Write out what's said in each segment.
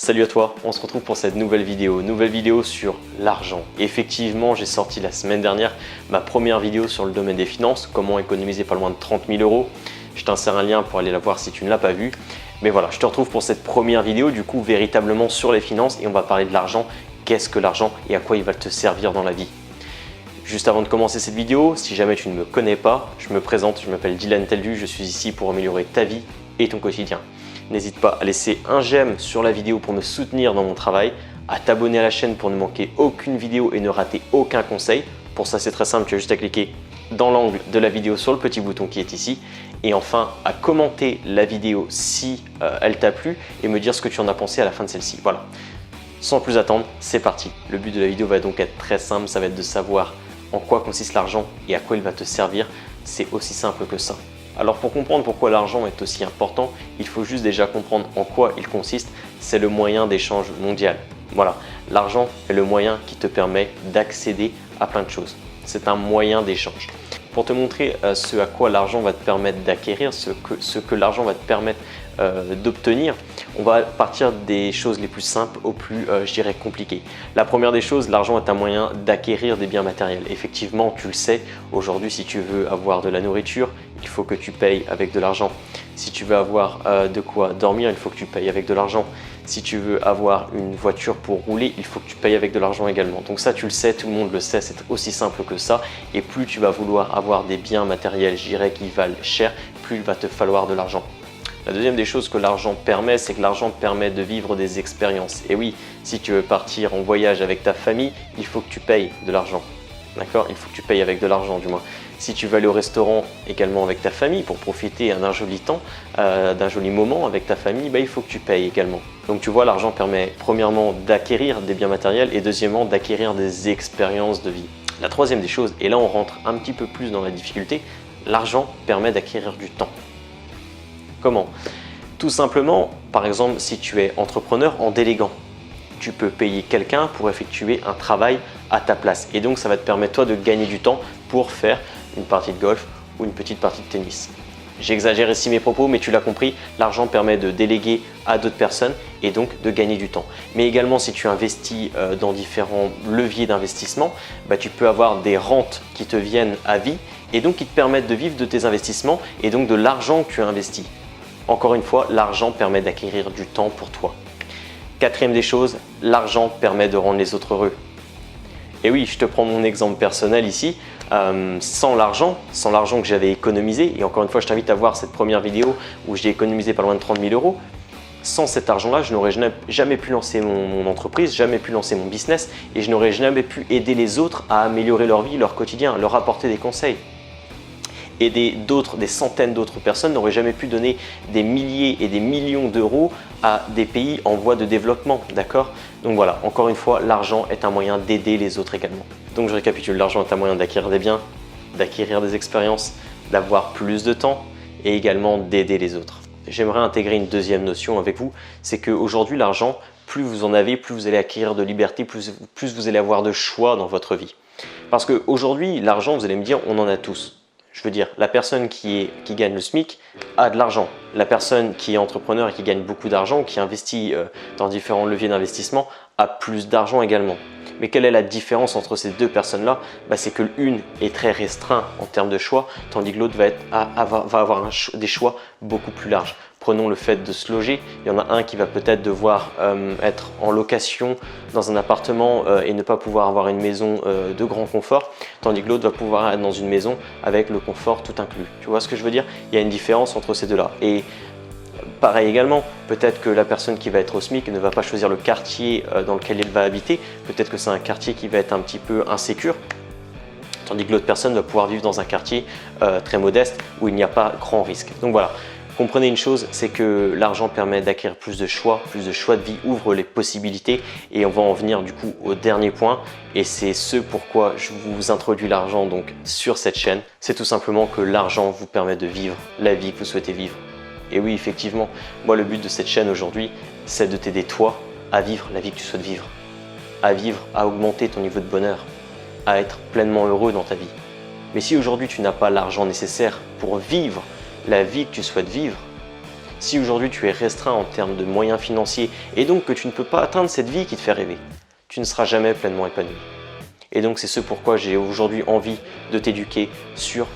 Salut à toi, on se retrouve pour cette nouvelle vidéo sur l'argent. Effectivement, j'ai sorti la semaine dernière ma première vidéo sur le domaine des finances, comment économiser pas loin de 30 000 euros. Je t'insère un lien pour aller la voir si tu ne l'as pas vue. Mais voilà, je te retrouve pour cette première vidéo, du coup véritablement sur les finances et on va parler de l'argent. Qu'est-ce que l'argent et à quoi il va te servir dans la vie? Juste avant de commencer cette vidéo, si jamais tu ne me connais pas, je me présente, je m'appelle Dylan Teldu, je suis ici pour améliorer ta vie et ton quotidien. N'hésite pas à laisser un j'aime sur la vidéo pour me soutenir dans mon travail, à t'abonner à la chaîne pour ne manquer aucune vidéo et ne rater aucun conseil. Pour ça, c'est très simple, tu as juste à cliquer dans l'angle de la vidéo sur le petit bouton qui est ici. Et enfin, à commenter la vidéo si elle t'a plu et me dire ce que tu en as pensé à la fin de celle-ci. Voilà. Sans plus attendre, c'est parti. Le but de la vidéo va donc être très simple, ça va être de savoir en quoi consiste l'argent et à quoi il va te servir. C'est aussi simple que ça. Alors pour comprendre pourquoi l'argent est aussi important, il faut juste déjà comprendre en quoi il consiste. C'est le moyen d'échange mondial. Voilà, l'argent est le moyen qui te permet d'accéder à plein de choses. C'est un moyen d'échange. Pour te montrer ce à quoi l'argent va te permettre d'acquérir, ce que l'argent va te permettre d'obtenir, on va partir des choses les plus simples aux plus, je dirais, compliquées. La première des choses, l'argent est un moyen d'acquérir des biens matériels. Effectivement, tu le sais, aujourd'hui, si tu veux avoir de la nourriture, il faut que tu payes avec de l'argent. Si tu veux avoir de quoi dormir, il faut que tu payes avec de l'argent. Si tu veux avoir une voiture pour rouler, il faut que tu payes avec de l'argent également. Donc ça, tu le sais, tout le monde le sait, c'est aussi simple que ça. Et plus tu vas vouloir avoir des biens matériels, je dirais, qui valent cher, plus il va te falloir de l'argent. La deuxième des choses que l'argent permet, c'est que l'argent te permet de vivre des expériences. Et oui, si tu veux partir en voyage avec ta famille, il faut que tu payes de l'argent. D'accord? Il faut que tu payes avec de l'argent du moins. Si tu veux aller au restaurant également avec ta famille pour profiter d'un joli temps, d'un joli moment avec ta famille, il faut que tu payes également. Donc tu vois, l'argent permet premièrement d'acquérir des biens matériels et deuxièmement d'acquérir des expériences de vie. La troisième des choses, et là on rentre un petit peu plus dans la difficulté, l'argent permet d'acquérir du temps. Comment? Tout simplement, par exemple, si tu es entrepreneur en déléguant, tu peux payer quelqu'un pour effectuer un travail à ta place. Et donc, ça va te permettre toi de gagner du temps pour faire une partie de golf ou une petite partie de tennis. J'exagère ici mes propos, mais tu l'as compris, l'argent permet de déléguer à d'autres personnes et donc de gagner du temps. Mais également, si tu investis dans différents leviers d'investissement, tu peux avoir des rentes qui te viennent à vie et donc qui te permettent de vivre de tes investissements et donc de l'argent que tu as investi. Encore une fois, l'argent permet d'acquérir du temps pour toi. Quatrième des choses, l'argent permet de rendre les autres heureux. Et oui, je te prends mon exemple personnel ici. Sans l'argent que j'avais économisé, et encore une fois, je t'invite à voir cette première vidéo où j'ai économisé pas loin de 30 000 euros. Sans cet argent-là, je n'aurais jamais pu lancer mon entreprise, jamais pu lancer mon business et je n'aurais jamais pu aider les autres à améliorer leur vie, leur quotidien, leur apporter des conseils. Aider des centaines d'autres personnes n'auraient jamais pu donner des milliers et des millions d'euros à des pays en voie de développement, d'accord? Donc voilà, encore une fois, l'argent est un moyen d'aider les autres également. Donc je récapitule, l'argent est un moyen d'acquérir des biens, d'acquérir des expériences, d'avoir plus de temps et également d'aider les autres. J'aimerais intégrer une deuxième notion avec vous, c'est qu'aujourd'hui l'argent, plus vous en avez, plus vous allez acquérir de liberté, plus vous allez avoir de choix dans votre vie. Parce qu'aujourd'hui, l'argent, vous allez me dire, on en a tous. Je veux dire, la personne qui gagne le SMIC a de l'argent. La personne qui est entrepreneur et qui gagne beaucoup d'argent, qui investit dans différents leviers d'investissement, a plus d'argent également. Mais quelle est la différence entre ces deux personnes-là? C'est que l'une est très restreinte en termes de choix, tandis que l'autre va avoir des choix beaucoup plus larges. Prenons le fait de se loger. Il y en a un qui va peut-être devoir être en location dans un appartement et ne pas pouvoir avoir une maison de grand confort, tandis que l'autre va pouvoir être dans une maison avec le confort tout inclus. Tu vois ce que je veux dire? Il y a une différence entre ces deux-là. Et pareil également, peut-être que la personne qui va être au SMIC ne va pas choisir le quartier dans lequel elle va habiter. Peut-être que c'est un quartier qui va être un petit peu insécure, tandis que l'autre personne va pouvoir vivre dans un quartier très modeste où il n'y a pas grand risque. Donc voilà. Comprenez une chose, c'est que l'argent permet d'acquérir plus de choix de vie, ouvre les possibilités et on va en venir du coup au dernier point et c'est ce pourquoi je vous introduis l'argent donc sur cette chaîne. C'est tout simplement que l'argent vous permet de vivre la vie que vous souhaitez vivre. Et oui, effectivement, moi le but de cette chaîne aujourd'hui, c'est de t'aider toi à vivre la vie que tu souhaites vivre, à augmenter ton niveau de bonheur, à être pleinement heureux dans ta vie. Mais si aujourd'hui tu n'as pas l'argent nécessaire pour vivre la vie que tu souhaites vivre, Si aujourd'hui tu es restreint en termes de moyens financiers et donc que tu ne peux pas atteindre cette vie qui te fait rêver, tu ne seras jamais pleinement épanoui. Et donc c'est ce pourquoi j'ai aujourd'hui envie de t'éduquer sur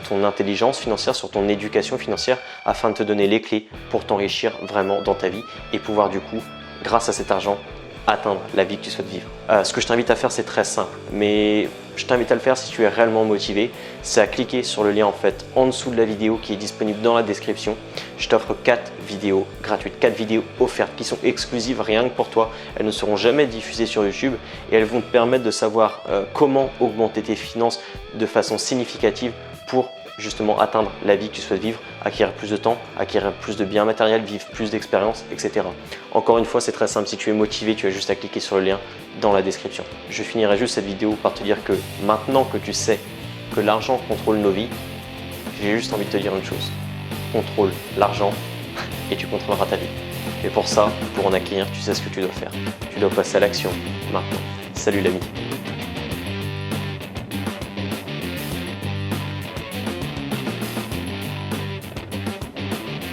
ton intelligence financière, sur ton éducation financière, afin de te donner les clés pour t'enrichir vraiment dans ta vie et pouvoir du coup, grâce à cet argent, atteindre la vie que tu souhaites vivre. Ce que je t'invite à faire, c'est très simple, mais je t'invite à le faire si tu es réellement motivé. C'est à cliquer sur le lien en fait en dessous de la vidéo qui est disponible dans la description. Je t'offre 4 vidéos gratuites, 4 vidéos offertes qui sont exclusives rien que pour toi. Elles ne seront jamais diffusées sur YouTube et elles vont te permettre de savoir comment augmenter tes finances de façon significative pour justement atteindre la vie que tu souhaites vivre, acquérir plus de temps, acquérir plus de biens matériels, vivre plus d'expériences, etc. Encore une fois, c'est très simple. Si tu es motivé, tu as juste à cliquer sur le lien dans la description. Je finirai juste cette vidéo par te dire que maintenant que tu sais que l'argent contrôle nos vies, j'ai juste envie de te dire une chose. Contrôle l'argent et tu contrôleras ta vie. Et pour ça, pour en acquérir, tu sais ce que tu dois faire. Tu dois passer à l'action maintenant. Salut l'ami.